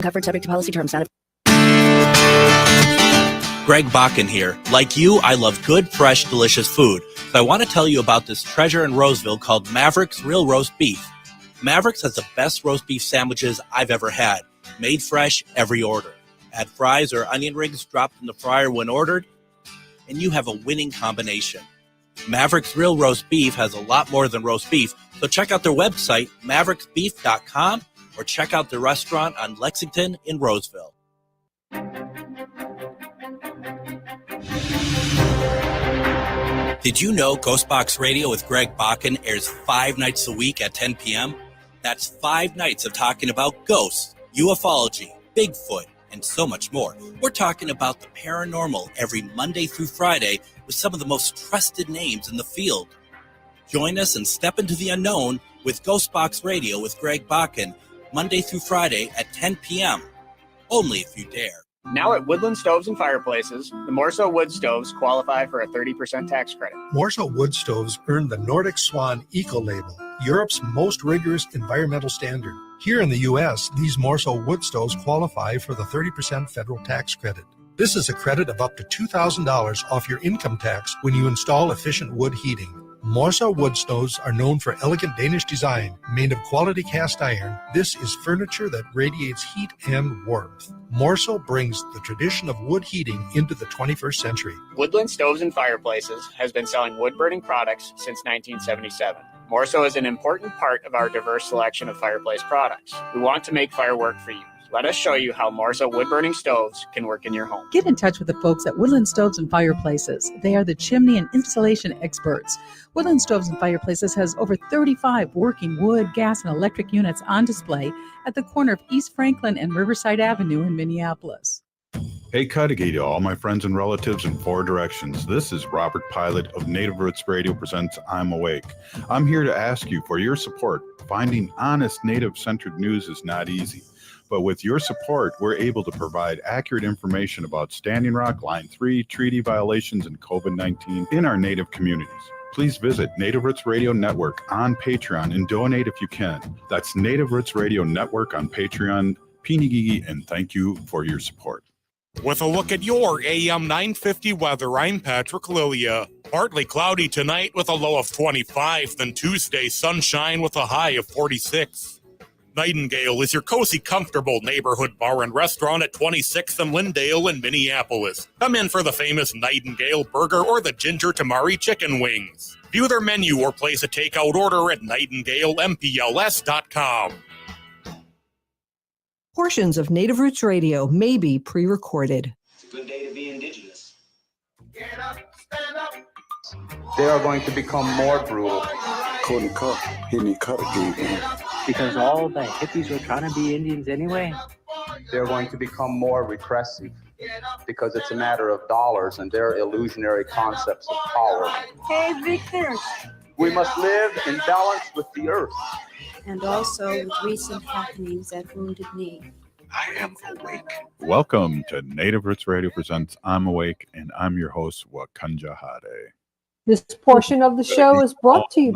Covered subject to policy terms. Not Greg Bakken here. Like you, I love good, fresh, delicious food. So I want to tell you about this treasure in Roseville called Maverick's Real Roast Beef. Maverick's has the best roast beef sandwiches I've ever had. Made fresh, every order. Add fries or onion rings dropped in the fryer when ordered, and you have a winning combination. Maverick's Real Roast Beef has a lot more than roast beef, so check out their website, mavericksbeef.com, or check out their restaurant on Lexington in Roseville. Did you know Ghostbox Radio with Greg Bakken airs 5 nights a week at 10 p.m.? That's 5 nights of talking about ghosts, ufology, Bigfoot, and so much more. We're talking about the paranormal every Monday through Friday with some of the most trusted names in the field. Join us and step into the unknown with Ghostbox Radio with Greg Bakken, Monday through Friday at 10 p.m. Only if you dare. Now at Woodland Stoves and Fireplaces, the Morso wood stoves qualify for a 30% tax credit. Morso wood stoves earned the Nordic Swan Eco Label, Europe's most rigorous environmental standard. Here in the U.S., these Morso wood stoves qualify for the 30% federal tax credit. This is a credit of up to $2,000 off your income tax when you install efficient wood heating. Morso wood stoves are known for elegant Danish design. Made of quality cast iron, this is furniture that radiates heat and warmth. Morso brings the tradition of wood heating into the 21st century. Woodland Stoves and Fireplaces has been selling wood-burning products since 1977. Morso is an important part of our diverse selection of fireplace products. We want to make fire work for you. Let us show you how Morso wood-burning stoves can work in your home. Get in touch with the folks at Woodland Stoves and Fireplaces. They are the chimney and installation experts. Woodland Stoves and Fireplaces has over 35 working wood, gas, and electric units on display at the corner of East Franklin and Riverside Avenue in Minneapolis. Hey, Cudahy to all my friends and relatives in 4 directions. This is Robert Pilot of Native Roots Radio presents I'm Awake. I'm here to ask you for your support. Finding honest Native-centered news is not easy. But with your support, we're able to provide accurate information about Standing Rock, Line 3, treaty violations, and COVID-19 in our Native communities. Please visit Native Roots Radio Network on Patreon and donate if you can. That's Native Roots Radio Network on Patreon. Pinigigi, and thank you for your support. With a look at your AM 950 weather, I'm Patrick Lilia. Partly cloudy tonight with a low of 25, then Tuesday sunshine with a high of 46. Nightingale is your cozy, comfortable neighborhood bar and restaurant at 26th and Lindale in Minneapolis. Come in for the famous Nightingale burger or the ginger tamari chicken wings. View their menu or place a takeout order at nightingalempls.com. Portions of Native Roots Radio may be pre-recorded. It's a good day to be indigenous. Get up, stand up. They are going to become more brutal. Couldn't cut, hit me cut again. Because all the hippies were trying to be Indians anyway. They're going to become more repressive because it's a matter of dollars and their illusionary concepts of power. Hey, Victor. We must live in balance with the earth. And also with recent happenings at Wounded Knee. I am awake. Welcome to Native Roots Radio presents I'm Awake, and I'm your host, Wakanja Hade. This portion of the show is brought to you.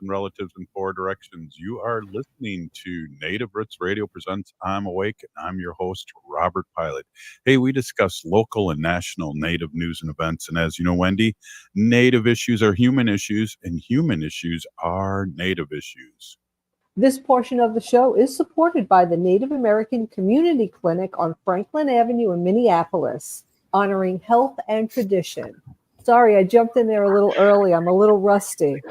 Relatives in 4 directions. You are listening to Native Roots Radio presents I'm Awake. I'm your host, Robert Pilot. Hey, we discuss local and national Native news and events. And as you know, Wendy, Native issues are human issues, and human issues are Native issues. This portion of the show is supported by the Native American Community Clinic on Franklin Avenue in Minneapolis, honoring health and tradition. Sorry, I jumped in there a little early. I'm a little rusty.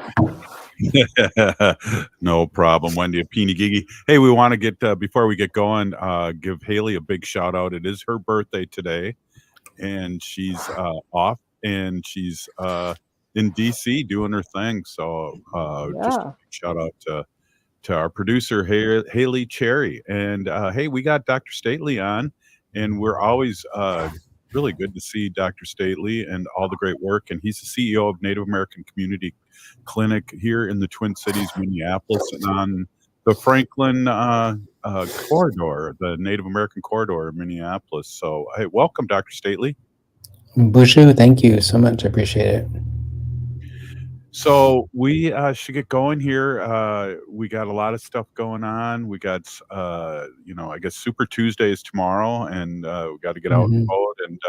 No problem, Wendy. Pinigigi. Hey, we want to get before we get going, give Haley a big shout out. It is her birthday today, and she's off, and she's in DC doing her thing. So just a big shout out to our producer Haley Cherry. And hey, we got Dr. Stately on, and we're always really good to see Dr. Stately and all the great work. And he's the CEO of Native American Community Clinic here in the Twin Cities, Minneapolis, and on the Franklin corridor, the Native American corridor of Minneapolis. So, hey, welcome, Dr. Stately. Bushu, thank you so much. I appreciate it. So we should get going here. We got a lot of stuff going on. We got, I guess Super Tuesday is tomorrow, and we got to get out and Mhm. vote. And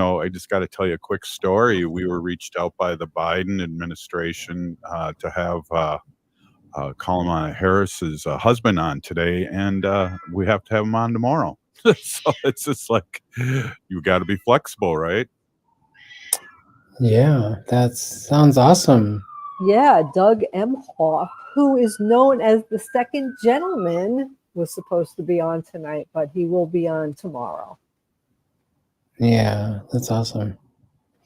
I just got to tell you a quick story. We were reached out by the Biden administration to have Kamala Harris's husband on today, and we have to have him on tomorrow. So it's just like you got to be flexible, right? Yeah, that sounds awesome. Yeah, Doug Emhoff, who is known as the second gentleman, was supposed to be on tonight, but he will be on tomorrow. Yeah, that's awesome.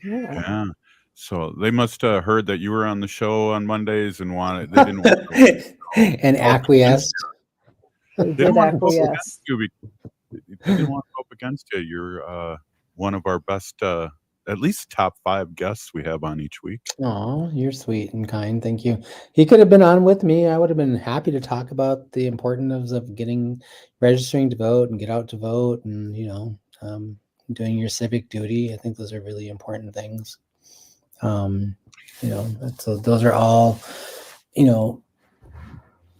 Yeah. So they must have heard that you were on the show on Mondays and wanted. They didn't want to And acquiesced. They didn't want to go up acquiesce. against you. They didn't want to go up against you. You're one of our best, at least top 5 guests we have on each week. Oh, you're sweet and kind. Thank you. He could have been on with me. I would have been happy to talk about the importance of registering to vote and get out to vote and, doing your civic duty. I think those are really important things. So those are all,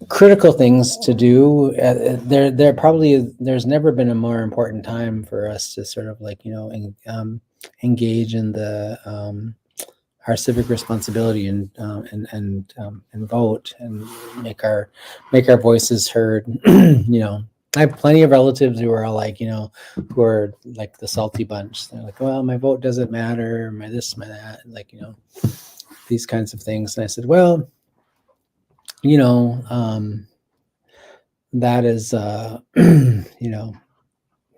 critical things to do. There's never been a more important time for us to sort of engage in the our civic responsibility and vote and make our voices heard. I have plenty of relatives who are all like, who are like the salty bunch. They're like, well, my vote doesn't matter, my this, my that, these kinds of things. And I said, well, that is,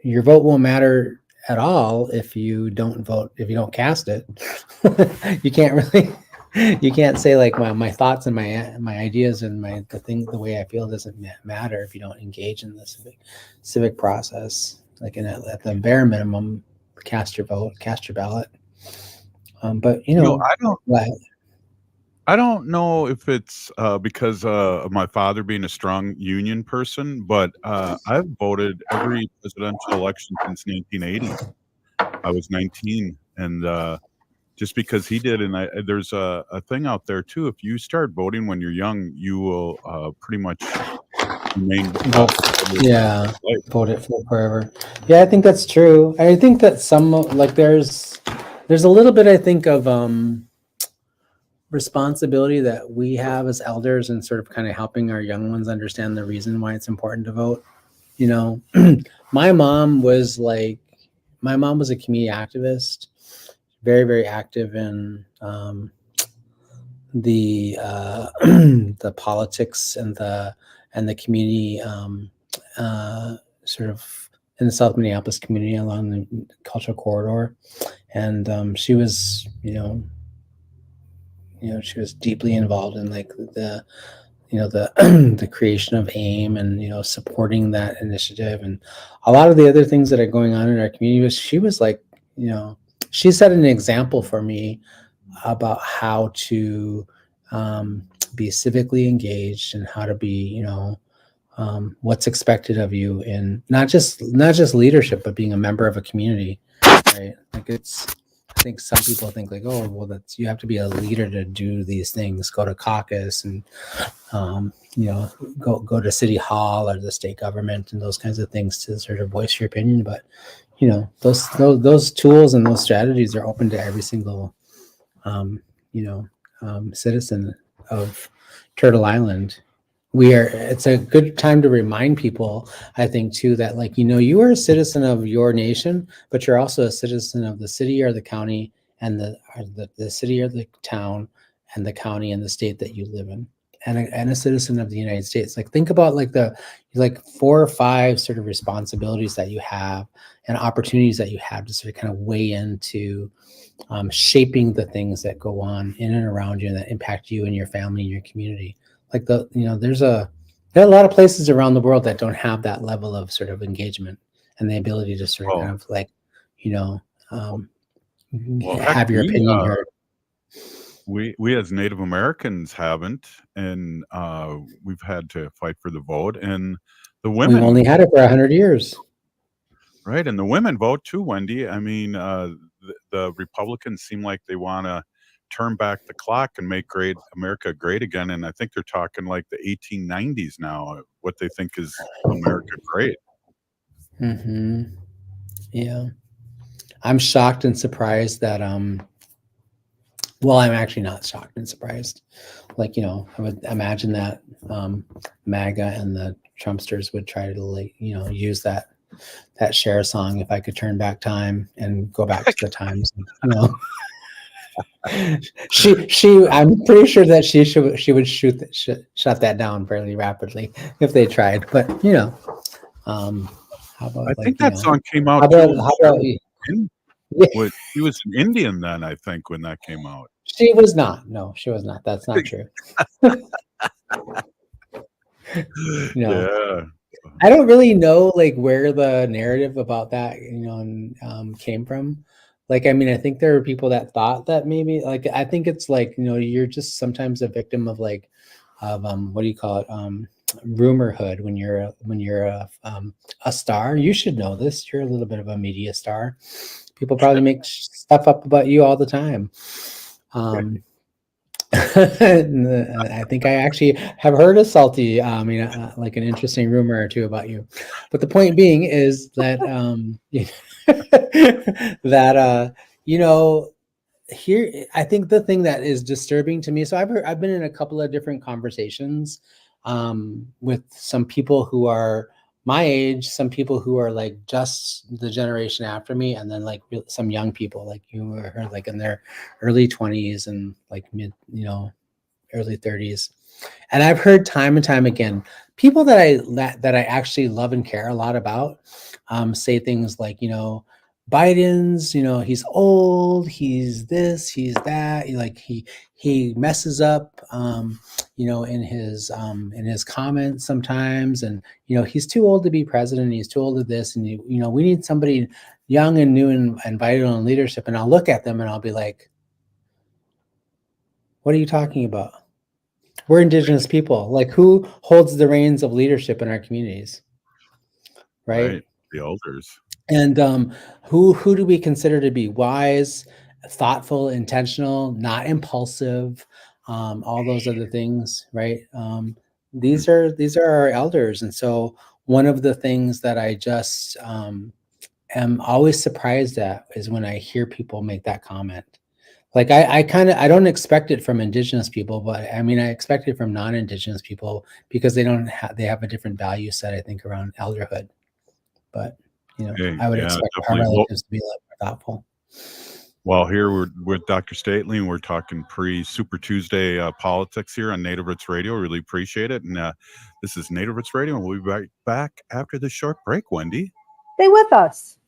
your vote won't matter at all if you don't vote, if you don't cast it. You can't say like my thoughts and my ideas and the way I feel doesn't matter if you don't engage in the civic process. Like at the bare minimum, cast your vote, cast your ballot. But I don't know if it's because of my father being a strong union person, but I've voted every presidential election since 1980. I was 19, and just because he did, and there's a thing out there too. If you start voting when you're young, you will pretty much remain. Vote it for forever. Yeah, I think that's true. I think that there's a little bit, I think, of responsibility that we have as elders and sort of kind of helping our young ones understand the reason why it's important to vote. My mom was a community activist, very, very active in the the politics and the community, sort of in the South Minneapolis community along the cultural corridor, and she was, she was deeply involved in the the creation of AIM and supporting that initiative and a lot of the other things that are going on in our community. She was like, she set an example for me about how to be civically engaged and how to be, what's expected of you in not just leadership, but being a member of a community, right? I think some people think like, oh, well, you have to be a leader to do these things, go to caucus and, go to city hall or the state government and those kinds of things to sort of voice your opinion. But, those tools and those strategies are open to every single, citizen of Turtle Island. It's a good time to remind people, I think, too, that you are a citizen of your nation, but you're also a citizen of the city or the county and the city or the town and the county and the state that you live in, and a citizen of the United States. Think about the 4 or 5 sort of responsibilities that you have and opportunities that you have to sort of kind of weigh into shaping the things that go on in and around you and that impact you and your family and your community. There are a lot of places around the world that don't have that level of sort of engagement and the ability to sort of kind of have your opinion heard. We as Native Americans haven't, and we've had to fight for the vote, and the women. We've only had it for 100 years. Right, and the women vote too, Wendy. I mean, the Republicans seem like they want to turn back the clock and make America great again. And I think they're talking like the 1890s now, what they think is America great. Mm-hmm. Yeah. I'm shocked and surprised that, well, I'm actually not shocked and surprised. Like, I would imagine that MAGA and the Trumpsters would try to use that Cher song, "If I Could Turn Back Time," and go back to the times. I'm pretty sure that she would shut that down fairly rapidly if they tried. But how about I think that song came out. He was an Indian then, I think, when that came out. She was not. No, she was not. That's not true. Yeah. I don't really know where the narrative about that came from. I think there are people that thought that maybe I think it's you're just sometimes a victim of what do you call it, rumorhood when you're a star. You should know this. You're a little bit of a media star. People probably make stuff up about you all the time. I think I actually have heard a salty, like an interesting rumor or two about you. But the point being is that here, I think the thing that is disturbing to me. So I've been in a couple of different conversations with some people who are my age, some people who are just the generation after me, and then some young people like you who are in their early 20s and mid, early 30s. And I've heard time and time again, people that I actually love and care a lot about say things like, Biden's, he's old, he's this, he's that, he messes up, in his comments sometimes, and he's too old to be president, he's too old to this, and we need somebody young and new and vital in leadership. And I'll look at them and I'll be like, what are you talking about? We're Indigenous people. Who holds the reins of leadership in our communities? Right? The elders. And who do we consider to be wise, thoughtful, intentional, not impulsive, all those other things, right? These are our elders. And so one of the things that I just am always surprised at is when I hear people make that comment. I don't expect it from Indigenous people, but I expect it from non-Indigenous people because they have a different value set, I think, around elderhood. But I would expect our relatives to be a little more thoughtful. Well, here we're with Dr. Stately, and we're talking pre-Super Tuesday politics here on Native Roots Radio. Really appreciate it. And this is Native Roots Radio, and we'll be back after this short break, Wendy. Stay with us.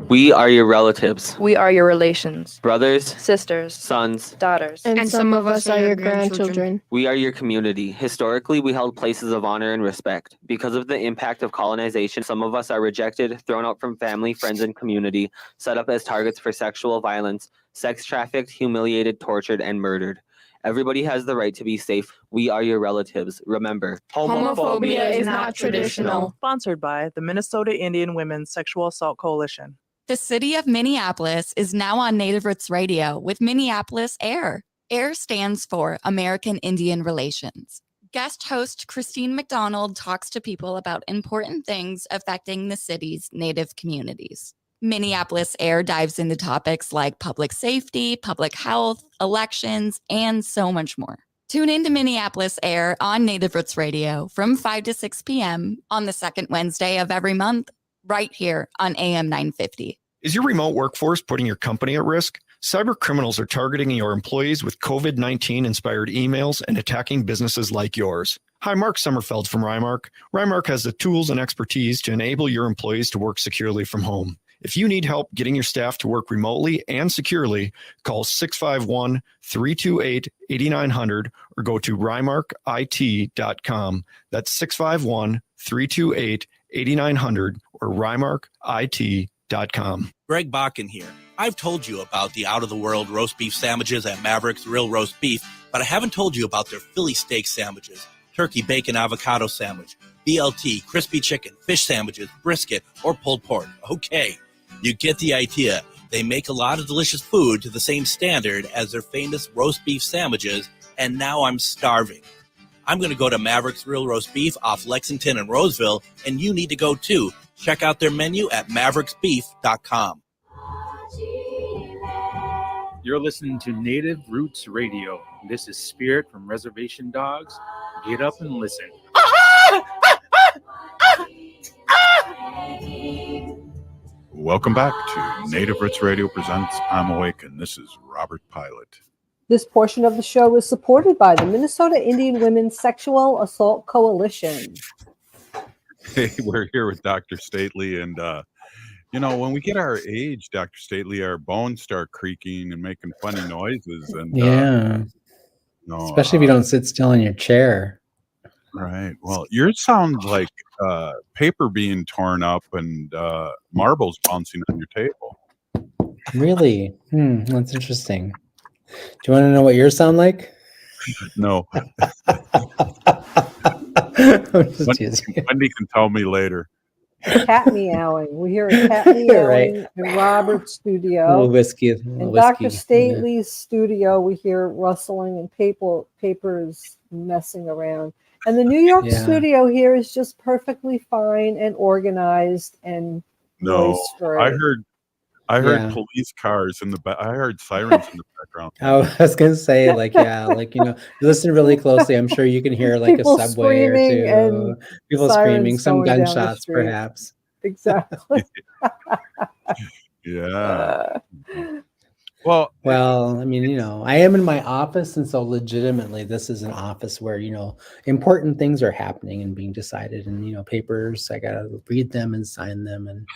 We are your relatives. We are your relations. Brothers, sisters, sons, daughters. And some of us are your grandchildren. We are your community. Historically, we held places of honor and respect. Because of the impact of colonization, some of us are rejected, thrown out from family, friends, and community, set up as targets for sexual violence, sex trafficked, humiliated, tortured, and murdered. Everybody has the right to be safe. We are your relatives. Remember, homophobia is not traditional. Sponsored by the Minnesota Indian Women's Sexual Assault Coalition. The city of Minneapolis is now on Native Roots Radio with Minneapolis AIR. AIR stands for American Indian Relations. Guest host Christine McDonald talks to people about important things affecting the city's Native communities. Minneapolis AIR dives into topics like public safety, public health, elections, and so much more. Tune in to Minneapolis AIR on Native Roots Radio from 5 to 6 p.m. on the second Wednesday of every month, right here on AM 950. Is your remote workforce putting your company at risk? Cyber criminals are targeting your employees with COVID-19 inspired emails and attacking businesses like yours. Hi, Mark Sommerfeld from Rymark. Rymark has the tools and expertise to enable your employees to work securely from home. If you need help getting your staff to work remotely and securely, call 651-328-8900 or go to rymarkit.com. That's 651-328-8900 or rymarkit.com. Greg Bakken here. I've told you about the out-of-the-world roast beef sandwiches at Maverick's Real Roast Beef, but I haven't told you about their Philly steak sandwiches, turkey bacon avocado sandwich, BLT, crispy chicken, fish sandwiches, brisket, or pulled pork. Okay, you get the idea. They make a lot of delicious food to the same standard as their famous roast beef sandwiches, and now I'm starving. I'm going to go to Maverick's Real Roast Beef off Lexington and Roseville, and you need to go too. Check out their menu at mavericksbeef.com. You're listening to Native Roots Radio. This is Spirit from Reservation Dogs. Get up and listen. Welcome back to Native Roots Radio presents I'm Awake, and this is Robert Pilot. This portion of the show is supported by the Minnesota Indian Women's Sexual Assault Coalition. Hey, we're here with Dr. Stately, and when we get our age, Dr. Stately, our bones start creaking and making funny noises, and especially if you don't sit still in your chair. Right. Well, yours sounds like paper being torn up and marbles bouncing on your table. Really? That's interesting. Do you want to know what yours sound like? No. Wendy can tell me later. Cat meowing. We hear a cat meowing in Robert's studio. A little whiskey. In Dr. Stately's studio, we hear rustling and papers messing around. And the New York studio here is just perfectly fine and organized and noise-free. I heard police cars in the back. I heard sirens in the background. I was gonna say, listen really closely. I'm sure you can hear like people a subway or two. And people screaming, some gunshots, perhaps. Exactly. Yeah. Well, I mean, I am in my office, and so legitimately, this is an office where important things are happening and being decided, and papers. I gotta read them and sign them, and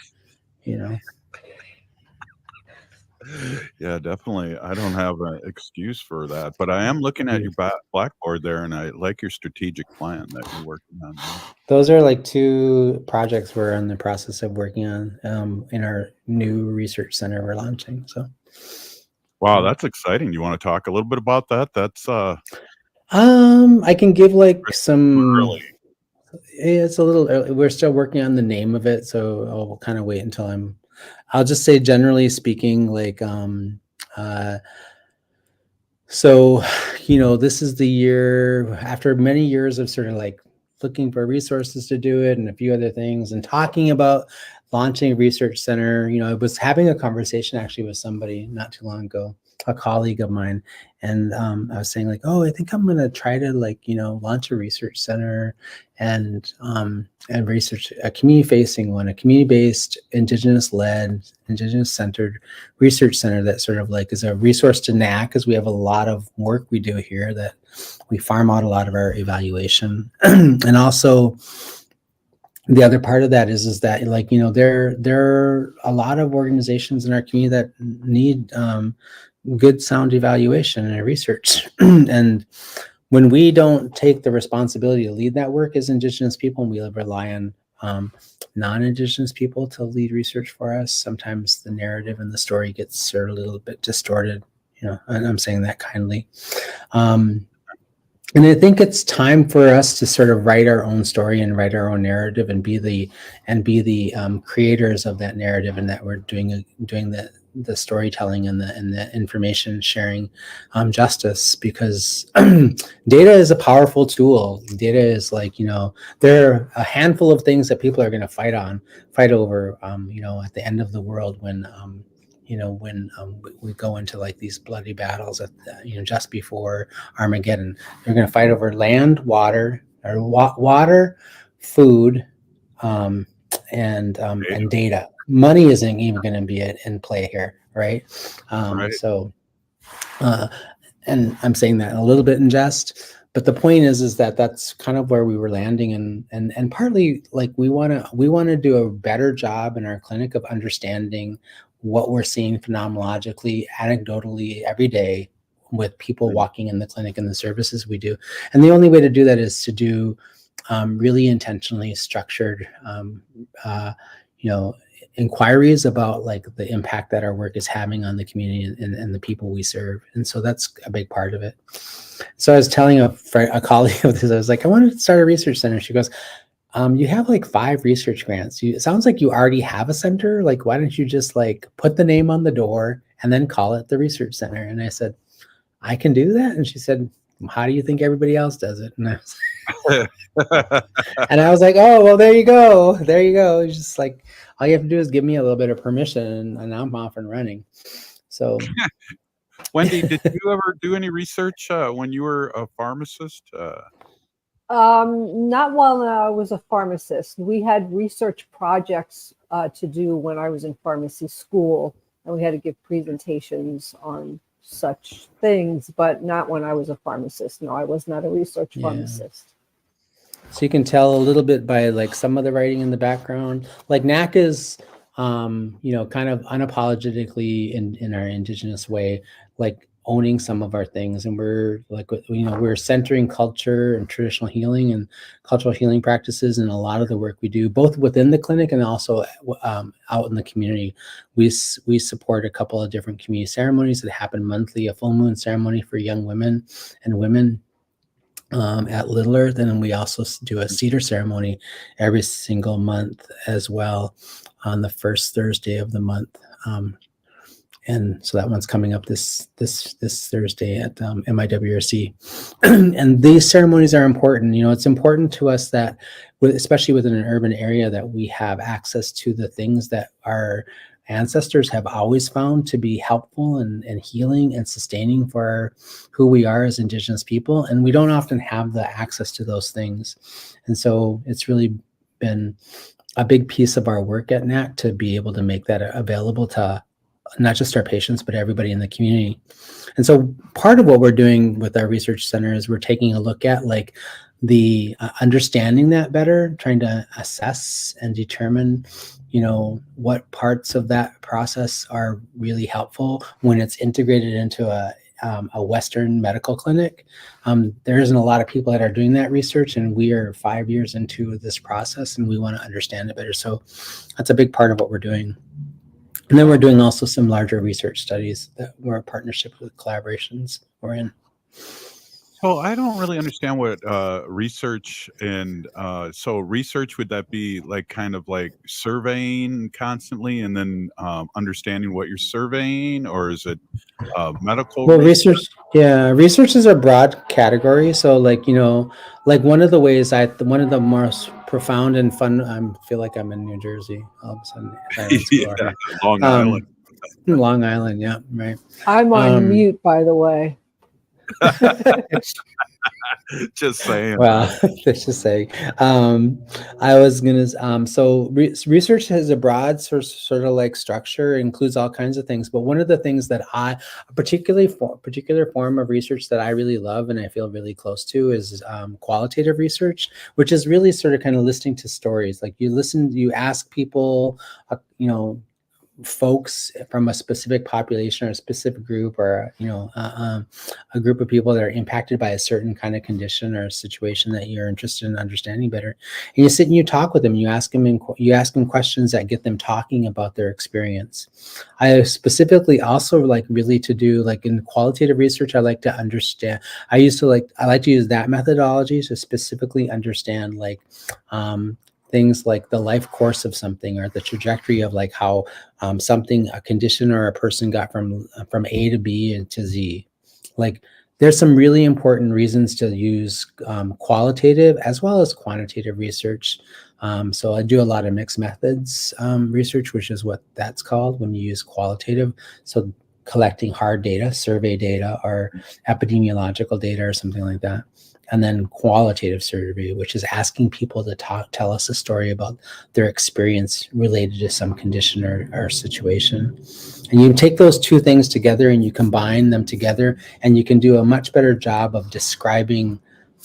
Yeah, definitely. I don't have an excuse for that, but I am looking at your blackboard there, and I like your strategic plan that you're working on now. Those are like 2 projects we're in the process of working on in our new research center we're launching. So, wow, that's exciting. You want to talk a little bit about that? That's I can give some. Early. It's a little early. We're still working on the name of it, so I'll kind of wait until I'll just say, generally speaking, this is the year after many years of sort of looking for resources to do it and a few other things and talking about launching a research center. I was having a conversation actually with somebody not too long ago, a colleague of mine, and I was saying I think I'm going to try to launch a research center and research a community-facing one, a community-based, Indigenous-led, Indigenous-centered research center that sort of is a resource to NAC, because we have a lot of work we do here that we farm out a lot of our evaluation. And also the other part of that is that there are a lot of organizations in our community that need good sound evaluation and research. And when we don't take the responsibility to lead that work as Indigenous people, and we rely on non-Indigenous people to lead research for us, sometimes the narrative and the story gets sort of a little bit distorted, and I'm saying that kindly. And I think it's time for us to sort of write our own story and write our own narrative and be the creators of that narrative, and that we're doing the storytelling and the information sharing justice, because data is a powerful tool. Data is there are a handful of things that people are going to fight over at the end of the world when we go into these bloody battles at just before Armageddon. They're going to fight over land, water, food, and data. Money isn't even going to be in play here, right? Right. So, and I'm saying that a little bit in jest, but the point is that that's kind of where we were landing, and partly we want to do a better job in our clinic of understanding what we're seeing phenomenologically, anecdotally every day with people walking in the clinic and the services we do. And the only way to do that is to do really intentionally structured, inquiries about the impact that our work is having on the community and the people we serve. And so that's a big part of it. So I was telling a colleague of this, I was like, I wanted to start a research center. She goes, You have like 5 research grants. It sounds like you already have a center. Like, why don't you just like put the name on the door and then call it the research center? And I said, I can do that. And she said, how do you think everybody else does it? And I was like, oh, well, there you go. There you go. It's just like, all you have to do is give me a little bit of permission and I'm off and running. So Wendy, did you ever do any research when you were a pharmacist? Not while I was a pharmacist. We had research projects to do when I was in pharmacy school, and we had to give presentations on such things, but not when I was a pharmacist. No, I was not a research pharmacist. So you can tell a little bit by like some of the writing in the background. Like NAC is, kind of unapologetically in our Indigenous way, like owning some of our things, and we're like, we're centering culture and traditional healing and cultural healing practices in a lot of the work we do, both within the clinic and also out in the community. We support a couple of different community ceremonies that happen monthly, a full moon ceremony for young women and women at Little Earth, and then we also do a cedar ceremony every single month as well on the first Thursday of the month. And so that one's coming up this Thursday at MIWRC. And these ceremonies are important. It's important to us that, especially within an urban area, that we have access to the things that our ancestors have always found to be helpful and healing and sustaining for who we are as Indigenous people. And we don't often have the access to those things. And so it's really been a big piece of our work at NAC to be able to make that available to not just our patients, but everybody in the community. And so part of what we're doing with our research center is we're taking a look at like the understanding that better, trying to assess and determine, what parts of that process are really helpful when it's integrated into a Western medical clinic. There isn't a lot of people that are doing that research, and we are 5 years into this process and we want to understand it better. So that's a big part of what we're doing. And then we're doing also some larger research studies that we're a partnership with collaborations we're in. So I don't really understand what research and so research, would that be like kind of like surveying constantly and then understanding what you're surveying, or is it medical? Well, research is a broad category. So like, like one of the ways one of the most profound and fun, I feel like I'm in New Jersey all of a sudden. Yeah, Long Island. Long Island, yeah, right. I'm on mute, by the way. Just saying. Well, just saying. I was gonna. So research has a broad sort of like structure, includes all kinds of things. But one of the things that a particular form of research that I really love and I feel really close to is qualitative research, which is really sort of kind of listening to stories. Like you ask people, folks from a specific population or a specific group, or a group of people that are impacted by a certain kind of condition or situation that you're interested in understanding better, and you sit and you talk with them. You ask them questions that get them talking about their experience. I specifically also like really to do like in qualitative research, I like to understand. I like to use that methodology to specifically understand like things like the life course of something, or the trajectory of like how a condition or a person got from A to B and to Z. Like there's some really important reasons to use qualitative as well as quantitative research. So I do a lot of mixed methods research, which is what that's called when you use qualitative. So collecting hard data, survey data, or epidemiological data or something like that. And then qualitative survey, which is asking people to tell us a story about their experience related to some condition or situation. And you take those two things together and you combine them together, and you can do a much better job of describing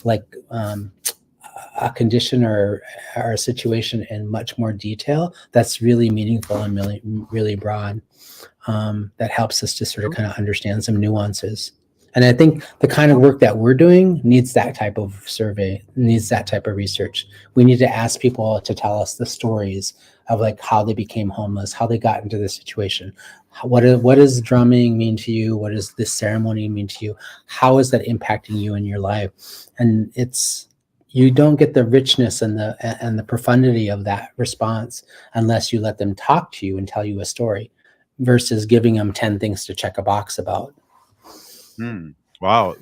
like a condition or a situation in much more detail. That's really meaningful and really, really broad. That helps us to sort of kind of understand some nuances. And I think the kind of work that we're doing needs that type of survey, needs that type of research. We need to ask people to tell us the stories of like how they became homeless, how they got into this situation. What does drumming mean to you? What does this ceremony mean to you? How is that impacting you in your life? And it's you don't get the richness and the profundity of that response unless you let them talk to you and tell you a story versus giving them 10 things to check a box about. Wow.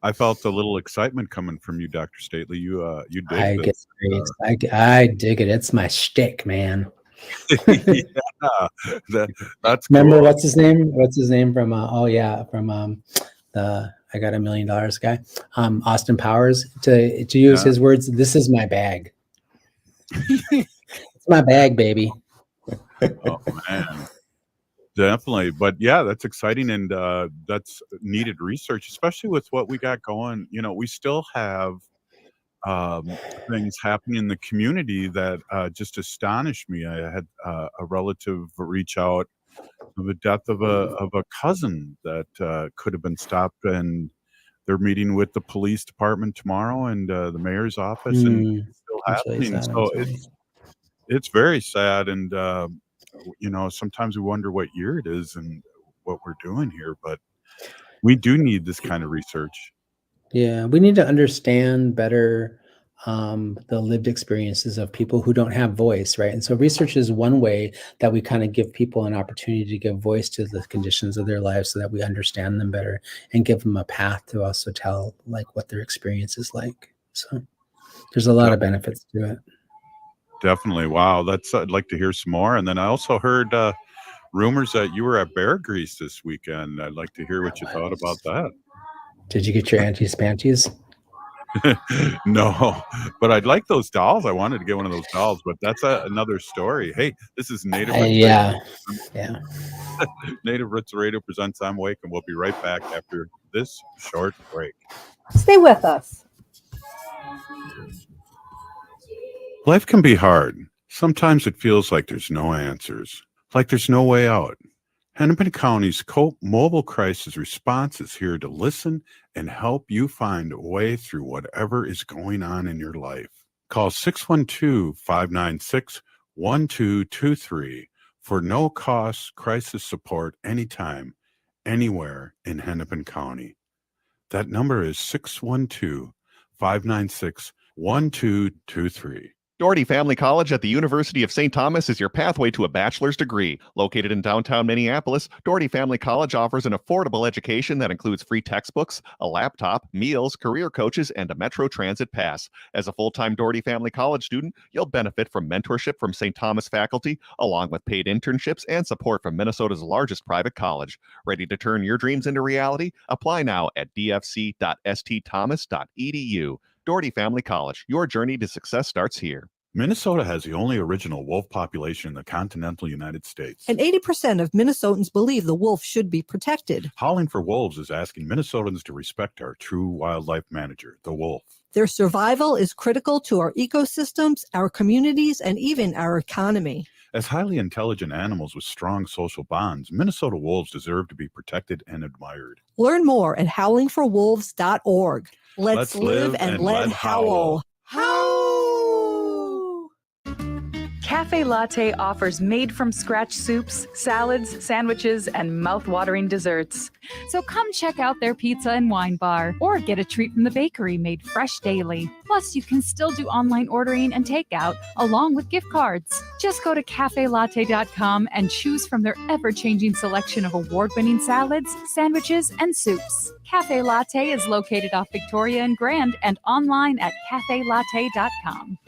I felt a little excitement coming from you, Dr. Stately. You dig this. I dig it. It's my shtick, man. Yeah, that's Remember cool. what's his name from the I Got $1 Million guy, Austin Powers, to use his words, this is my bag. It's my bag, baby. Oh man, definitely. But yeah, that's exciting, and that's needed research, especially with what we got going. We still have things happening in the community that just astonished me. I had a relative reach out of the death of a cousin that could have been stopped, and they're meeting with the police department tomorrow and the mayor's office, and it's still happening. So it's very sad, and sometimes we wonder what year it is and what we're doing here, but we do need this kind of research. Yeah, we need to understand better the lived experiences of people who don't have voice, right? And so research is one way that we kind of give people an opportunity to give voice to the conditions of their lives so that we understand them better and give them a path to also tell like what their experience is like. So there's a lot of benefits to it. Definitely. Wow. I'd like to hear some more. And then I also heard rumors that you were at Bear Grease this weekend. I'd like to hear what you thought about that. Did you get your anti-spanties? No, but I'd like those dolls. I wanted to get one of those dolls, but that's another story. Hey, this is Native Roots yeah. Native Roots Radio presents I'm Wake, and we'll be right back after this short break. Stay with us. Life can be hard. Sometimes it feels like there's no answers, like there's no way out. Hennepin County's COPE Mobile Crisis Response is here to listen and help you find a way through whatever is going on in your life. Call 612-596-1223 for no-cost crisis support anytime, anywhere in Hennepin County. That number is 612-596-1223. Doherty Family College at the University of St. Thomas is your pathway to a bachelor's degree. Located in downtown Minneapolis, Doherty Family College offers an affordable education that includes free textbooks, a laptop, meals, career coaches, and a Metro Transit pass. As a full-time Doherty Family College student, you'll benefit from mentorship from St. Thomas faculty, along with paid internships and support from Minnesota's largest private college. Ready to turn your dreams into reality? Apply now at dfc.stthomas.edu. Doherty Family College. Your journey to success starts here. Minnesota has the only original wolf population in the continental United States. And 80% of Minnesotans believe the wolf should be protected. Howling for Wolves is asking Minnesotans to respect our true wildlife manager, the wolf. Their survival is critical to our ecosystems, our communities, and even our economy. As highly intelligent animals with strong social bonds, Minnesota wolves deserve to be protected and admired. Learn more at howlingforwolves.org. Let's live and let howl. Cafe Latte offers made-from-scratch soups, salads, sandwiches, and mouth-watering desserts. So come check out their pizza and wine bar, or get a treat from the bakery made fresh daily. Plus, you can still do online ordering and takeout, along with gift cards. Just go to cafelatte.com and choose from their ever-changing selection of award-winning salads, sandwiches, and soups. Cafe Latte is located off Victoria and Grand and online at cafelatte.com.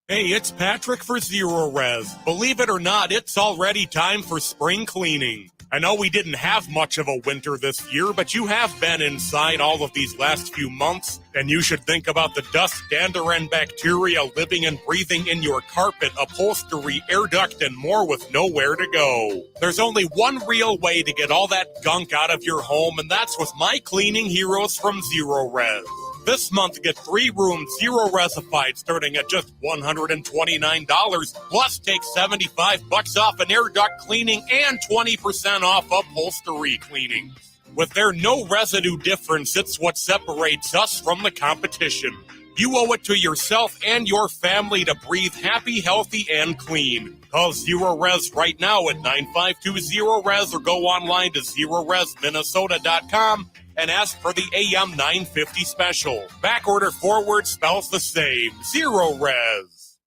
Hey, it's Patrick for Zero Res. Believe it or not, it's already time for spring cleaning. I know we didn't have much of a winter this year, but you have been inside all of these last few months, and you should think about the dust, dander, and bacteria living and breathing in your carpet, upholstery, air duct, and more with nowhere to go. There's only one real way to get all that gunk out of your home, and that's with my cleaning heroes from Zero Res. This month, get 3 rooms Zero Resified starting at just $129, plus take $75 off an air duct cleaning and 20% off upholstery cleaning. With their no residue difference, it's what separates us from the competition. You owe it to yourself and your family to breathe happy, healthy, and clean. Call Zero Res right now at 9520-RES or go online to ZeroResMinnesota.com and ask for the AM 950 special. Back order forward spells the same. Zero res.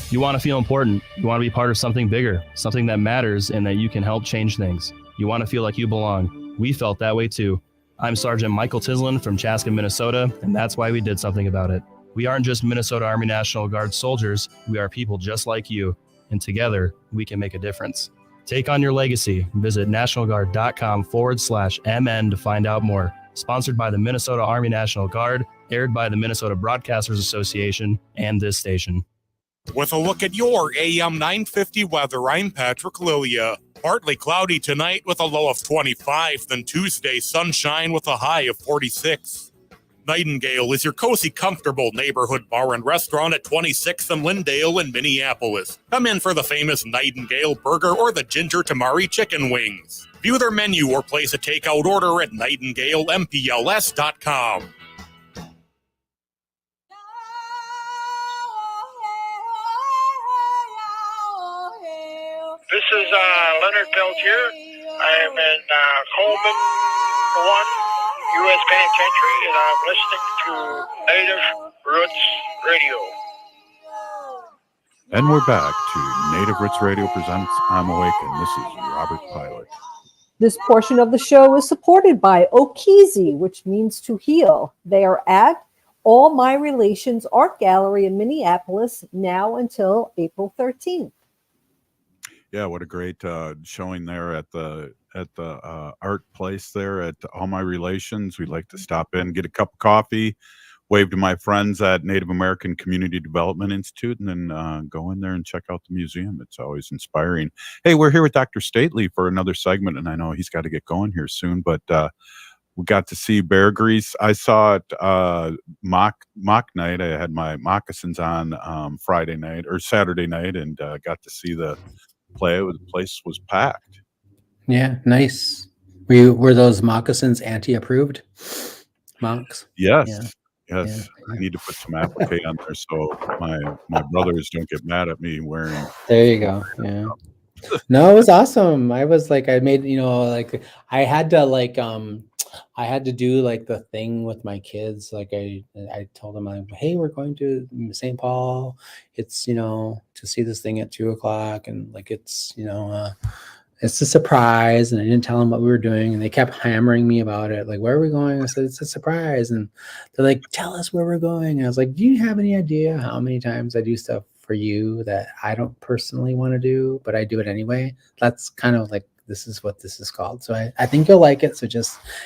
You want to feel important. You want to be part of something bigger, something that matters and that you can help change things. You want to feel like you belong. We felt that way too. I'm Sergeant Michael Tislin from Chaska, Minnesota, and that's why we did something about it. We aren't just Minnesota Army National Guard soldiers. We are people just like you, and together we can make a difference. Take on your legacy. Visit nationalguard.com/MN to find out more. Sponsored by the Minnesota Army National Guard, aired by the Minnesota Broadcasters Association and this station. With a look at your AM 950 weather, I'm Patrick Lilia. Partly cloudy tonight with a low of 25, then Tuesday sunshine with a high of 46. Nightingale is your cozy, comfortable neighborhood bar and restaurant at 26th and Lindale in Minneapolis. Come in for the famous Nightingale burger or the ginger tamari chicken wings. View their menu or place a takeout order at nightingalempls.com. This is Leonard Peltier. I am in Coleman 1 U.S. Penitentiary, and I'm listening to Native Roots Radio. And we're back to Native Roots Radio presents I'm Awakened. This is Robert Pilot. This portion of the show is supported by Okizi, which means to heal. They are at All My Relations Art Gallery in Minneapolis now until April 13th. Yeah, what a great showing there at the art place there at All My Relations. We'd like to stop in, get a cup of coffee, wave to my friends at Native American Community Development Institute, and then go in there and check out the museum. It's always inspiring. Hey, we're here with Dr. Stately for another segment, and I know he's got to get going here soon, but we got to see Bear Grease. I saw it mock night. I had my moccasins on Friday night or Saturday night, and got to see the play. The place was packed. Yeah, nice. Were those moccasins anti-approved mocks? Yes. Yeah. Yes. I need to put some applique on there so my brothers don't get mad at me wearing. There you go. Yeah. No, it was awesome. I was like, I made, like I had to do like the thing with my kids. Like I told them, like, hey, we're going to St. Paul. It's, to see this thing at 2:00, and like it's, it's a surprise. And I didn't tell them what we were doing, and they kept hammering me about it. Like, where are we going? I said, it's a surprise. And they're like, tell us where we're going. And I was like, do you have any idea how many times I do stuff for you that I don't personally want to do, but I do it anyway? That's kind of like, this is what this is called. So I think you'll like it. So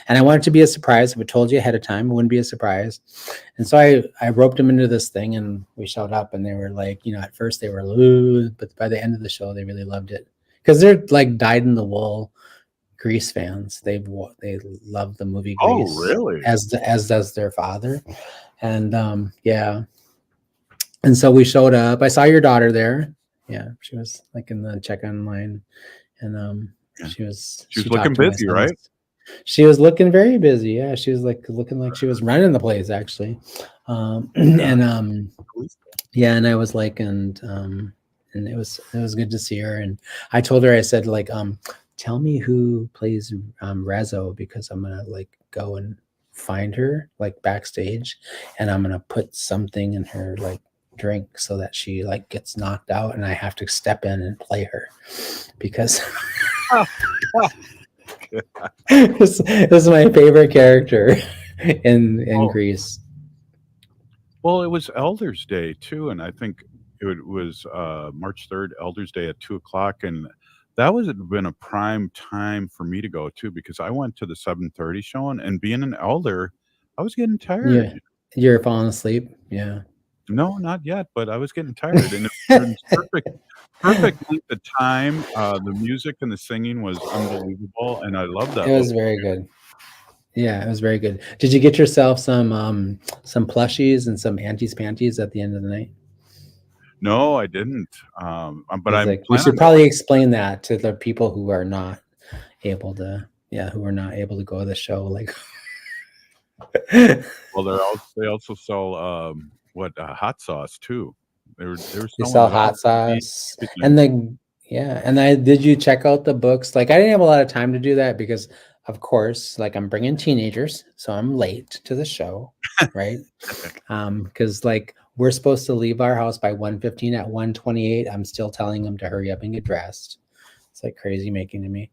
and I want it to be a surprise. If I told you ahead of time, it wouldn't be a surprise. And so I roped them into this thing, and we showed up, and they were like, at first they were, ooh, but by the end of the show, they really loved it. Because they're like dyed-in-the-wool Grease fans. They love the movie Grease. Oh, really? As does their father. And yeah. And so we showed up. I saw your daughter there. Yeah, she was like in the check-in line, and she was looking busy, right? She was looking very busy. Yeah, she was looking like she was running the place actually. Yeah, and I was like, and it was good to see her. And I told her, I said, like, tell me who plays Rezo, because I'm gonna like go and find her like backstage, and I'm gonna put something in her like drink so that she like gets knocked out, and I have to step in and play her because this is my favorite character in Grease. Well, it was Elders Day too, and I think it was March 3rd, Elders Day at 2:00, and that would have been a prime time for me to go too, because I went to the 7:30 showing, and being an elder, I was getting tired. Yeah, you're falling asleep. Yeah. No, not yet, but I was getting tired, and it was perfect length of time. The music and the singing was unbelievable, and I love that. It was very good. Yeah, it was very good. Did you get yourself some plushies and some Auntie's panties at the end of the night? No, I didn't. But I'm. We should probably explain that to the people who are not able to. Yeah, who are not able to go to the show. Like, well, they also sell hot sauce too. They sell hot sauce, and then did you check out the books? Like, I didn't have a lot of time to do that because of course, like I'm bringing teenagers, so I'm late to the show, right? Because like we're supposed to leave our house by 1:15. At 1:28, I'm still telling them to hurry up and get dressed. It's like crazy making to me.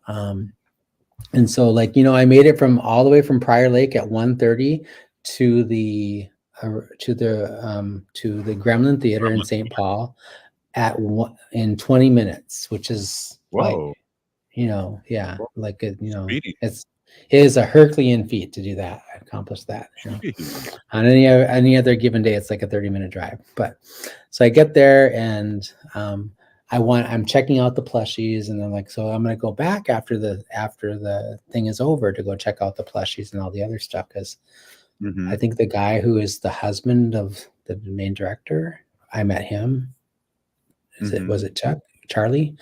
And so like, I made it from all the way from Prior Lake at 1:30 to the Gremlin Theater in St. Paul in 20 minutes, which is like, Whoa. like Speedy. it is a Herculean feat to do that, accomplish that. On any other given day, it's like a 30-minute drive. But so I get there and I'm checking out the plushies, and I'm like, so I'm gonna go back after the thing is over to go check out the plushies and all the other stuff, because I think the guy who is the husband of the main director, I met him. Was it Charlie?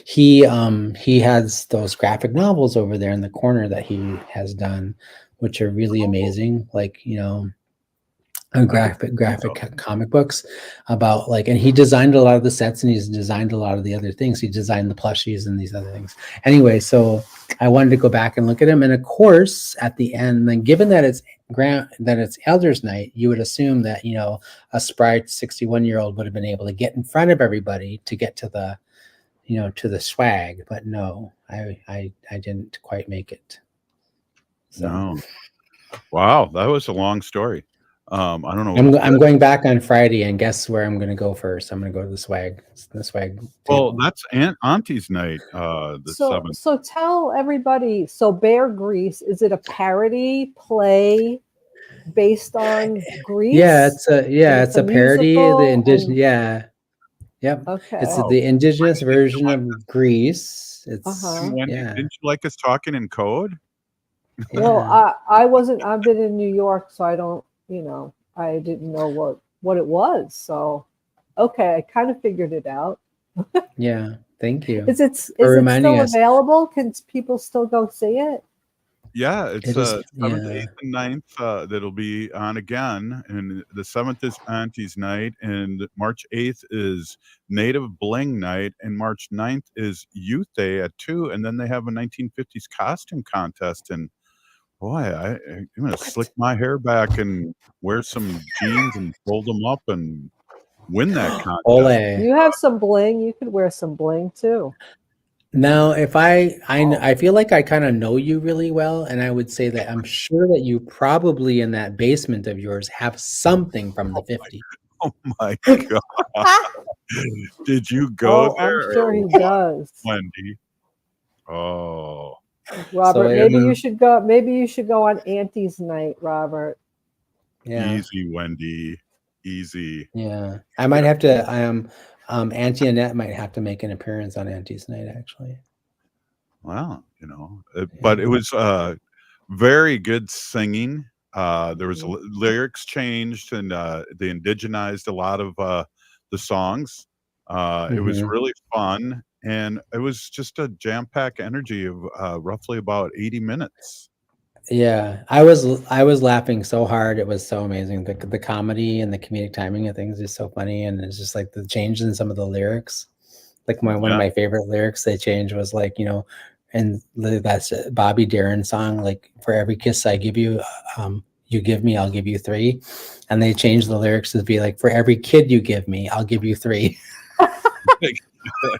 He has those graphic novels over there in the corner that he has done, which are really amazing. Like, graphic comic books about like, and he designed a lot of the sets, and he's designed a lot of the other things. He designed the plushies and these other things. Anyway, so I wanted to go back and look at him. And of course, at the end, then given that it's Elders Night, you would assume that, a spry 61-year-old would have been able to get in front of everybody to get to the, to the swag. But no, I didn't quite make it. So. No. Wow, that was a long story. I don't know. I'm going back on Friday, and guess where I'm going to go first? I'm going to go to the swag. Well, that's Auntie's night, the 7th. So tell everybody. So Bear Grease, is it a parody play based on Greece? Yeah, it's a parody of the indigenous. Yep. Okay. It's the indigenous version of Greece. It's Wendy, didn't you like us talking in code? Well, I wasn't. I've been in New York, so I don't. I didn't know what it was. So, okay, I kind of figured it out. Yeah, thank you. Is it still available? Can people still go see it? Yeah, it's 7th, 8th, and 9th that'll be on again. And the 7th is Auntie's night, and March 8th is Native Bling night, and March 9th is Youth Day at 2. And then they have a 1950s costume contest. And boy, I'm going to slick my hair back and wear some jeans and fold them up and win that contest. Ole. You have some bling. You could wear some bling too. Now, if I feel like I kind of know you really well, and I would say that I'm sure that you probably in that basement of yours have something from the 50s. Oh my God. Did you go there? I'm sure he does. Wendy. Oh. Robert, maybe you should go on Auntie's night, Robert. Yeah. Easy, Wendy. Easy. Yeah. I might have to Auntie Annette might have to make an appearance on Auntie's night, actually. Well, but it was very good singing. There was lyrics changed, and they indigenized a lot of the songs. It was really fun, and it was just a jam-packed energy of roughly about 80 minutes. Yeah, I was laughing so hard. It was so amazing. The comedy and the comedic timing of things is so funny, and it's just like the change in some of the lyrics. Like one of my favorite lyrics they changed was like, and that's Bobby Darin song, like, for every kiss I give you, you give me, I'll give you 3. And they changed the lyrics to be like, for every kid you give me, I'll give you 3.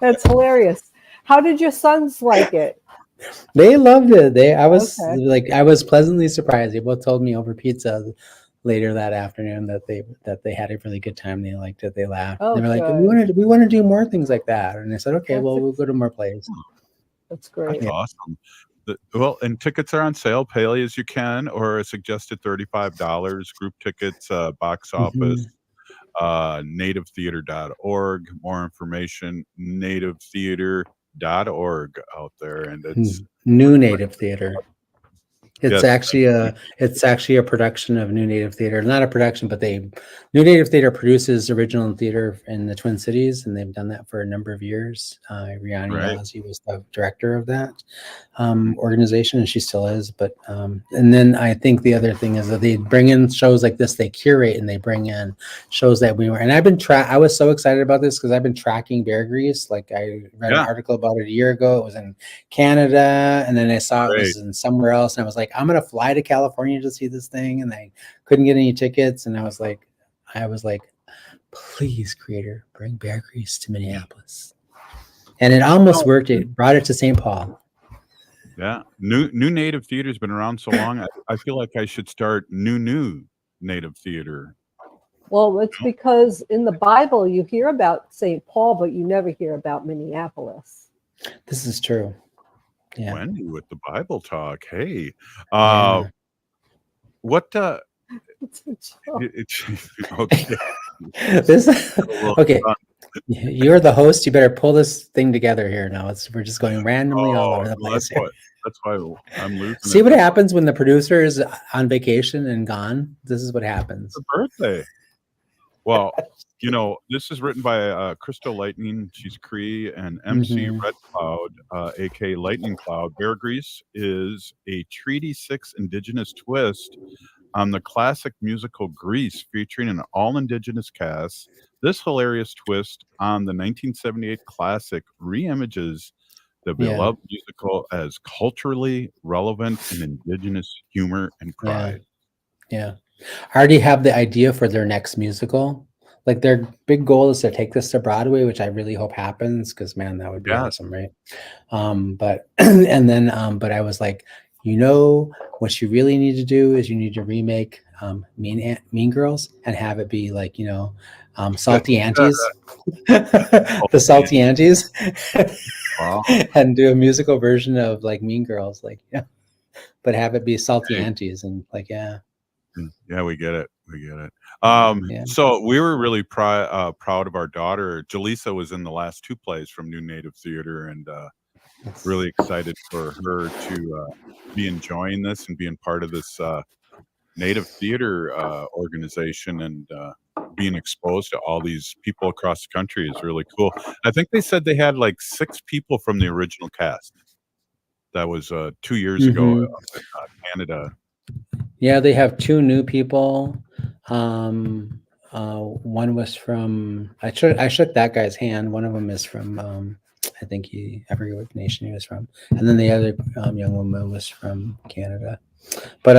That's hilarious. How did your sons like it? They loved it. I was pleasantly surprised. They both told me over pizza later that afternoon that they had a really good time. They liked it. They laughed. They were like, we want to do more things like that. And I said, okay, we'll go to more plays. That's great. That's awesome. Well, and tickets are on sale. Pay as you can, or a suggested $35. Group tickets, box office, nativetheater.org. More information, nativetheater.org out there. And it's New Native Theater. It's Yes. actually a production of New Native Theater. Not a production, but New Native Theater produces original theater in the Twin Cities, and they've done that for a number of years. Riani Right. Ozzie was the director of that organization, and she still is. But and then I think the other thing is that they bring in shows like this. They curate and they bring in shows that we were. And I was so excited about this because I've been tracking Bear Grease. Like I read an article about it a year ago. It was in Canada, and then I saw it was in somewhere else, and I was like, I'm gonna fly to California to see this thing, and I couldn't get any tickets, and I was like, please, creator, bring Bear Grease to Minneapolis, and it almost worked. It brought it to St. Paul. Yeah, new Native Theater's been around so long. I feel like I should start new Native Theater. Well, it's because in the Bible you hear about St. Paul, but you never hear about Minneapolis. This is true. Yeah. Wendy with the Bible talk. Hey, Yeah. what? It's a joke. Okay. Okay. You're the host. You better pull this thing together here now. We're just going randomly all over the place. That's why I'm losing. See what happens when the producer is on vacation and gone? This is what happens. It's a birthday. Well, this is written by Crystal Lightning. She's Cree, and MC Red Cloud, aka Lightning Cloud. Bear Grease is a Treaty 6 indigenous twist on the classic musical Grease, featuring an all-indigenous cast. This hilarious twist on the 1978 classic reimages the beloved musical as culturally relevant and indigenous humor and pride. Yeah. I already have the idea for their next musical. Like their big goal is to take this to Broadway, which I really hope happens because man, that would be awesome, right? But I was like, what you really need to do is you need to remake Mean Girls and have it be like, Salty Aunties, the Salty Aunties, wow. And do a musical version of like Mean Girls, but have it be Salty Aunties and Yeah, we get it. So we were really proud of our daughter. Jaleesa was in the last two plays from New Native Theater, and really excited for her to be enjoying this and being part of this Native Theater organization, and being exposed to all these people across the country is really cool. I think they said they had like 6 people from the original cast. That was 2 years ago up in Canada. Yeah, they have 2 new people. One was from I shook that guy's hand. One of them is from I forget what nation he was from, and then the other young woman was from Canada. But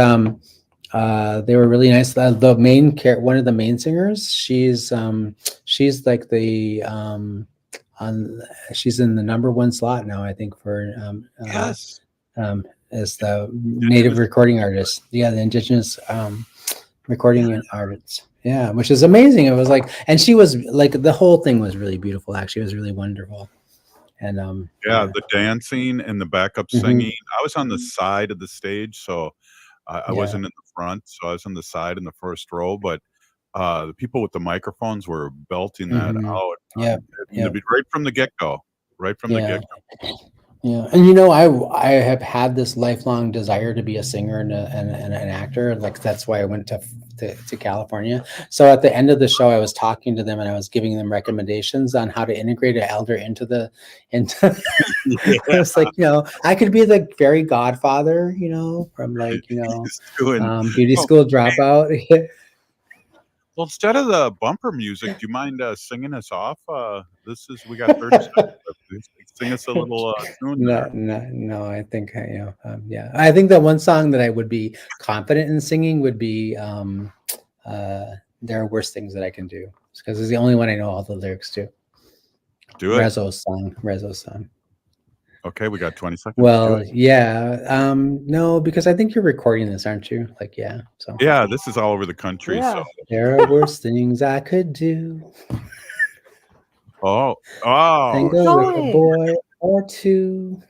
they were really nice. The main one of the main singers, she's like the she's in the #1 slot now, I think, for as the native recording artist. Yeah, the indigenous recording artists. Yeah, which is amazing. It was like, and she was like, the whole thing was really beautiful. Actually, it was really wonderful. And the dancing and the backup singing. I was on the side of the stage, so I wasn't in the front, so I was on the side in the first row. But the people with the microphones were belting that out. Right from the get-go. Yeah, and I have had this lifelong desire to be a singer and an actor. Like that's why I went to California. So at the end of the show, I was talking to them and I was giving them recommendations on how to integrate an elder into. I was like, I could be the fairy godfather, from like beauty school dropout. Well, instead of the bumper music, do you mind singing us off? We got 30 seconds. Sing us a little tune. No. I think I think that one song that I would be confident in singing would be "There Are Worse Things That I Can Do," because it's the only one I know all the lyrics to. Do it. Rezo's song. Okay, we got 20 seconds. Well, yeah. No, because I think you're recording this, aren't you? So. Yeah, this is all over the country. Yeah. So there are worse things I could do. Oh! Than go with a boy or two.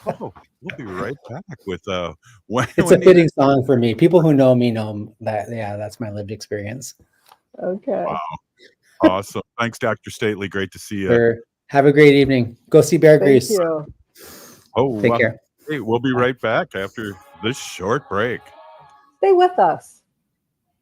Oh, we'll be right back with It's a fitting song for me. People who know me know that. Yeah, that's my lived experience. Okay. Wow. Awesome. Thanks, Dr. Stately. Great to see you. Have a great evening. Go see Bear Grease. Thank you. Oh, take care. Hey, we'll be right back after this short break. Stay with us.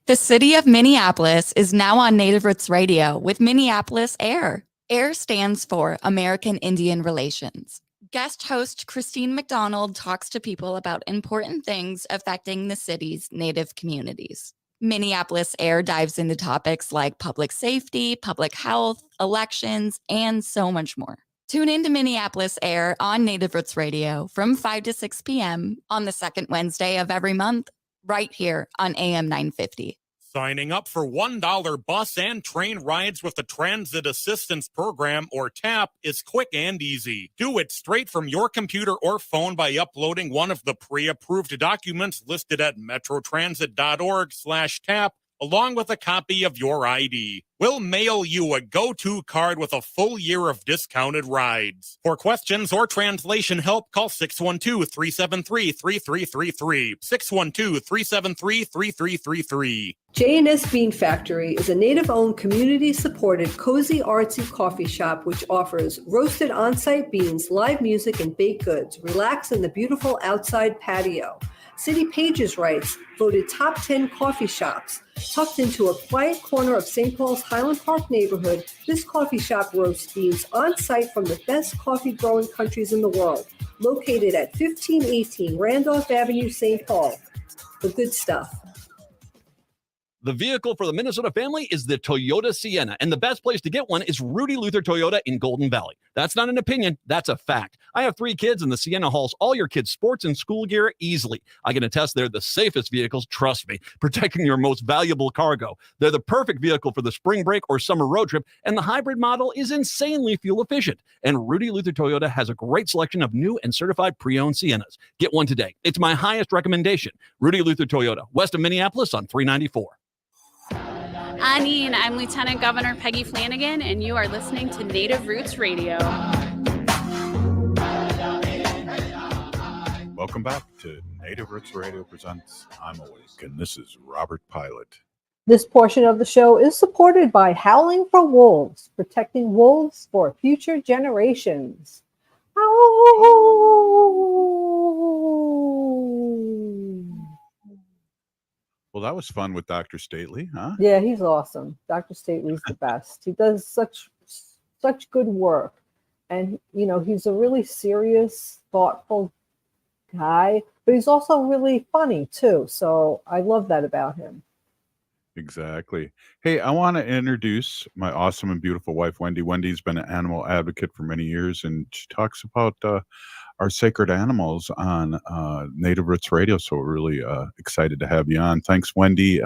The city of Minneapolis is now on Native Roots Radio with Minneapolis Air. AIR stands for American Indian Relations. Guest host Christine McDonald talks to people about important things affecting the city's Native communities. Minneapolis Air dives into topics like public safety, public health, elections, and so much more. Tune in to Minneapolis Air on Native Roots Radio from 5 to 6 p.m. on the second Wednesday of every month, right here on AM 950. Signing up for $1 bus and train rides with the Transit Assistance Program, or TAP, is quick and easy. Do it straight from your computer or phone by uploading one of the pre-approved documents listed at metrotransit.org/TAP, along with a copy of your ID. We'll mail you a go-to card with a full year of discounted rides. For questions or translation help, call 612-373-3333. 612-373-3333. J&S Bean Factory is a native-owned, community-supported, cozy, artsy coffee shop which offers roasted on-site beans, live music, and baked goods. Relax in the beautiful outside patio. City Pages writes, voted top 10 coffee shops. Tucked into a quiet corner of St. Paul's Highland Park neighborhood, this coffee shop roasts beans on-site from the best coffee-growing countries in the world. Located at 1518 Randolph Avenue, St. Paul. The good stuff. The vehicle for the Minnesota family is the Toyota Sienna, and the best place to get one is Rudy Luther Toyota in Golden Valley. That's not an opinion, that's a fact. I have 3 kids, and the Sienna hauls all your kids' sports and school gear easily. I can attest they're the safest vehicles, trust me, protecting your most valuable cargo. They're the perfect vehicle for the spring break or summer road trip, and the hybrid model is insanely fuel efficient. And Rudy Luther Toyota has a great selection of new and certified pre-owned Siennas. Get one today. It's my highest recommendation. Rudy Luther Toyota, west of Minneapolis on 394. Anine, I'm Lieutenant Governor Peggy Flanagan, and you are listening to Native Roots Radio. Welcome back to Native Roots Radio presents I'm Awake, and this is Robert Pilot. This portion of the show is supported by Howling for Wolves, protecting wolves for future generations. Well, that was fun with Dr. Stately, huh? Yeah, he's awesome. Dr. Stately's the best. He does such good work. And, you know, he's a really serious, thoughtful guy, but he's also really funny, too. So I love that about him. Exactly. Hey, I want to introduce my awesome and beautiful wife, Wendy. Wendy's been an animal advocate for many years, and she talks about our sacred animals on Native Roots Radio. So we're really excited to have you on. Thanks, Wendy.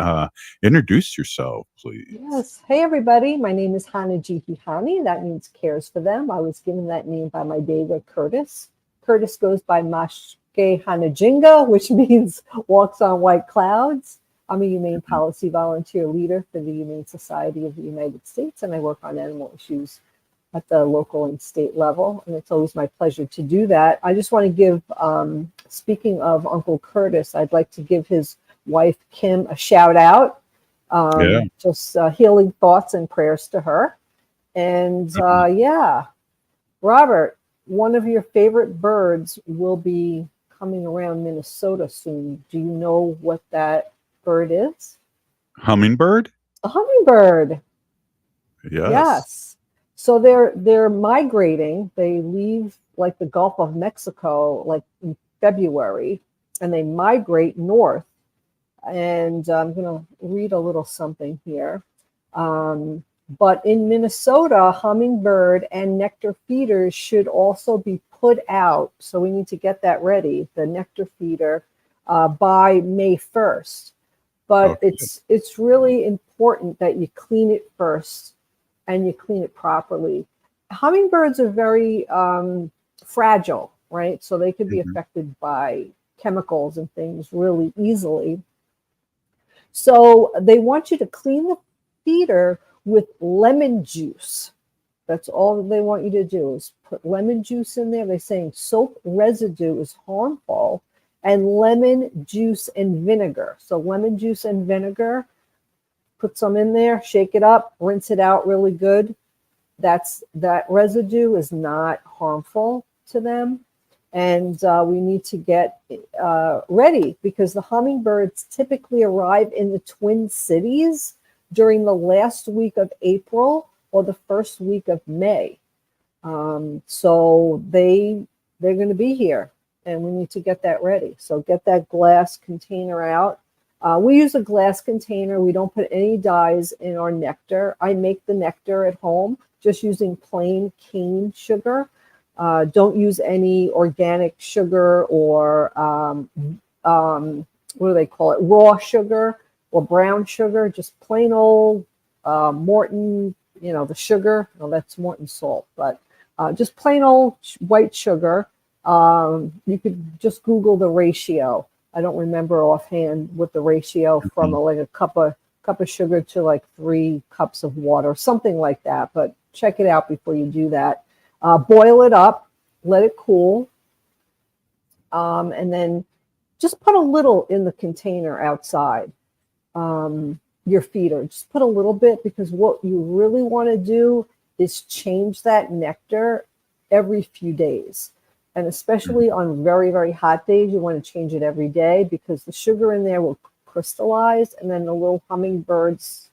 Introduce yourself, please. Yes. Hey, everybody. My name is Hanajihihani. That means cares for them. I was given that name by my Deva Curtis. Curtis goes by Mashke Hanajinga, which means walks on white clouds. I'm a humane policy volunteer leader for the Humane Society of the United States, and I work on animal issues at the local and state level, and it's always my pleasure to do that. I just want to give, speaking of Uncle Curtis, I'd like to give his wife, Kim, a shout out. Just healing thoughts and prayers to her. And yeah, Robert, one of your favorite birds will be coming around Minnesota soon. Do you know what that bird is? Hummingbird? A hummingbird. Yes. So they're migrating. They leave like the Gulf of Mexico like in February, and they migrate north. And I'm going to read a little something here. But in Minnesota, hummingbird and nectar feeders should also be put out. So we need to get that ready, the nectar feeder, by May 1st. But it's really important that you clean it first and you clean it properly. Hummingbirds are very fragile, right? So they could be affected by chemicals and things really easily. So they want you to clean the feeder with lemon juice. That's all they want you to do is put lemon juice in there. They're saying soap residue is harmful, and lemon juice and vinegar. So lemon juice and vinegar, put some in there, shake it up, rinse it out really good. That residue is not harmful to them. And we need to get ready because the hummingbirds typically arrive in the Twin Cities during the last week of April or the first week of May. So they're going to be here, and we need to get that ready. So get that glass container out. We use a glass container. We don't put any dyes in our nectar. I make the nectar at home just using plain cane sugar. Don't use any organic sugar or what do they call it? Raw sugar or brown sugar. Just plain old Morton, the sugar. No, that's Morton salt, but just plain old white sugar. You could just Google the ratio. I don't remember offhand what the ratio from like a cup of sugar to like 3 cups of water, something like that. But check it out before you do that. Boil it up, let it cool, and then just put a little in the container outside your feeder. Just put a little bit, because what you really want to do is change that nectar every few days. And especially on very, very hot days, you want to change it every day, because the sugar in there will crystallize, and then the little hummingbirds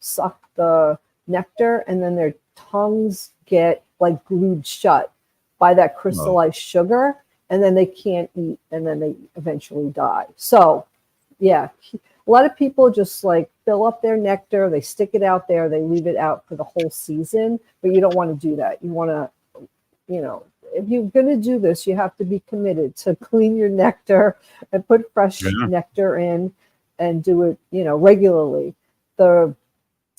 suck the nectar, and then their tongues get like glued shut by that crystallized sugar, and then they can't eat, and then they eventually die. So, yeah, a lot of people just like fill up their nectar, they stick it out there, they leave it out for the whole season, but you don't want to do that. You want to, if you're going to do this, you have to be committed to clean your nectar and put fresh nectar in and do it, regularly. The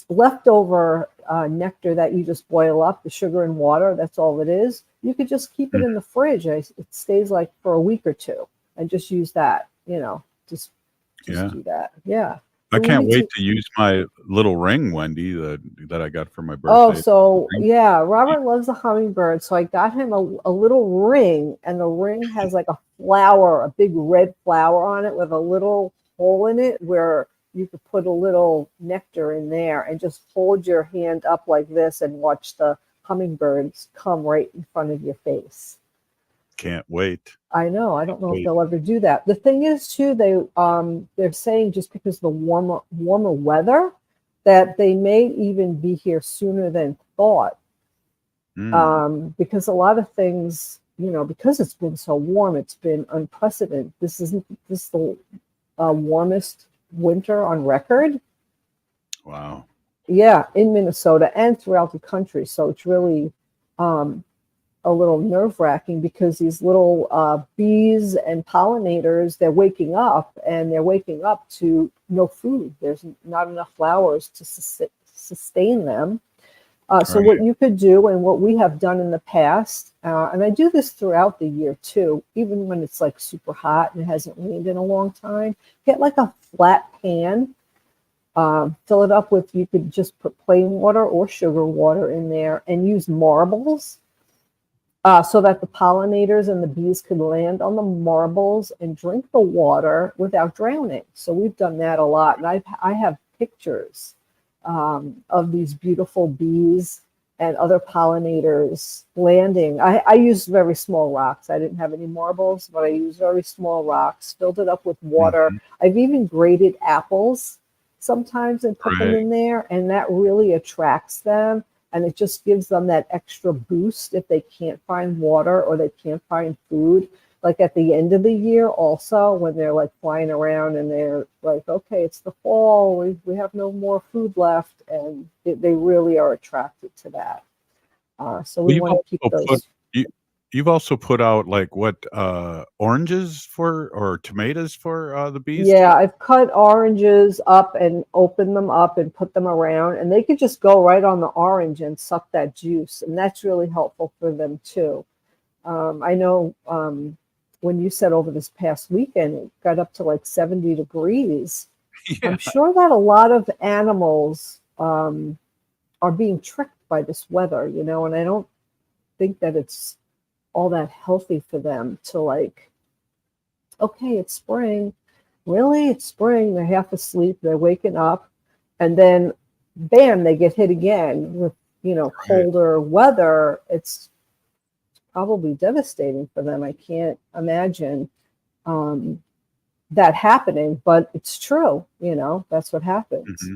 leftover nectar that you just boil up, the sugar and water, that's all it is. You could just keep it in the fridge. It stays like for a week or two, and just use that, just do that. Yeah. I can't wait to use my little ring, Wendy, that I got for my birthday. Oh, so yeah, Robert loves the hummingbird. So I got him a little ring, and the ring has like a flower, a big red flower on it with a little hole in it where you could put a little nectar in there, and just hold your hand up like this and watch the hummingbirds come right in front of your face. Can't wait. I know. I don't know if they'll ever do that. The thing is, too, they're saying just because of the warmer weather, that they may even be here sooner than thought. Because a lot of things, because it's been so warm, it's been unprecedented. This is the warmest winter on record. Wow. Yeah, in Minnesota and throughout the country. So it's really a little nerve-wracking, because these little bees and pollinators, they're waking up, and they're waking up to no food. There's not enough flowers to sustain them. So what you could do, and what we have done in the past, and I do this throughout the year too, even when it's like super hot and it hasn't rained in a long time, get like a flat pan, fill it up with, you could just put plain water or sugar water in there, and use marbles. So that the pollinators and the bees could land on the marbles and drink the water without drowning. So we've done that a lot. And I have pictures of these beautiful bees and other pollinators landing. I used very small rocks. I didn't have any marbles, but I used very small rocks, filled it up with water. I've even grated apples sometimes and put them in there, and that really attracts them. And it just gives them that extra boost if they can't find water or they can't find food. Like at the end of the year also, when they're like flying around and they're like, okay, it's the fall, we have no more food left. And they really are attracted to that. So we want to keep those. You've also put out like oranges or tomatoes for the bees? Yeah, I've cut oranges up and opened them up and put them around, and they could just go right on the orange and suck that juice, and that's really helpful for them too. I know when you said over this past weekend, it got up to like 70 degrees. Yeah. I'm sure that a lot of animals are being tricked by this weather, and I don't think that it's all that healthy for them to like, okay, it's spring. Really? It's spring. They're half asleep. They're waking up. And then, bam, they get hit again with, colder weather. It's probably devastating for them. I can't imagine that happening, but it's true. That's what happens.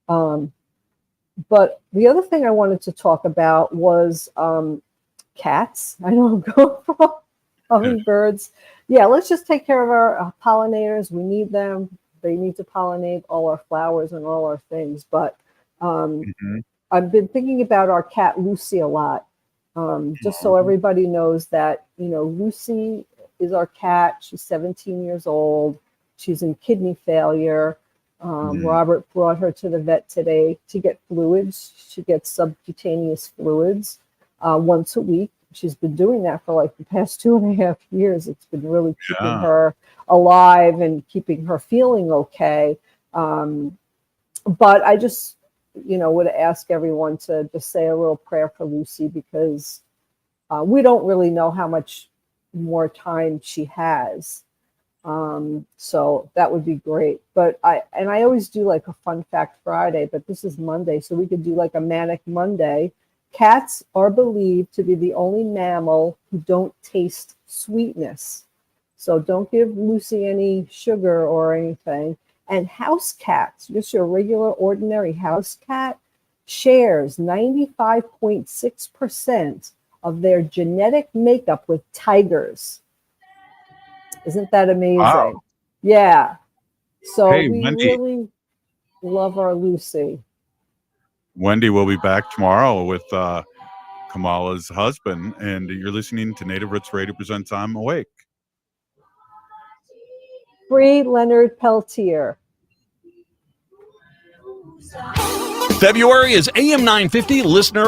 But the other thing I wanted to talk about was cats. I know I'm going from hummingbirds. Yeah, let's just take care of our pollinators. We need them. They need to pollinate all our flowers and all our things. But I've been thinking about our cat Lucy a lot. Just so everybody knows that, Lucy is our cat. She's 17 years old. She's in kidney failure. Robert brought her to the vet today to get fluids. She gets subcutaneous fluids once a week. She's been doing that for like the past 2.5 years. It's been really keeping her alive and keeping her feeling okay. But I just, would ask everyone to just say a little prayer for Lucy, because we don't really know how much more time she has. So that would be great. But I always do like a fun fact Friday, but this is Monday, so we could do like a manic Monday. Cats are believed to be the only mammal who don't taste sweetness. So don't give Lucy any sugar or anything. And house cats, just your regular ordinary house cat, shares 95.6% of their genetic makeup with tigers. Isn't that amazing? Wow. Yeah. So Hey, we Wendy. really love our Lucy. Wendy will be back tomorrow with Kamala's husband, and you're listening to Native Roots Radio presents I'm Awake. Free Leonard Peltier. February is AM 950 listener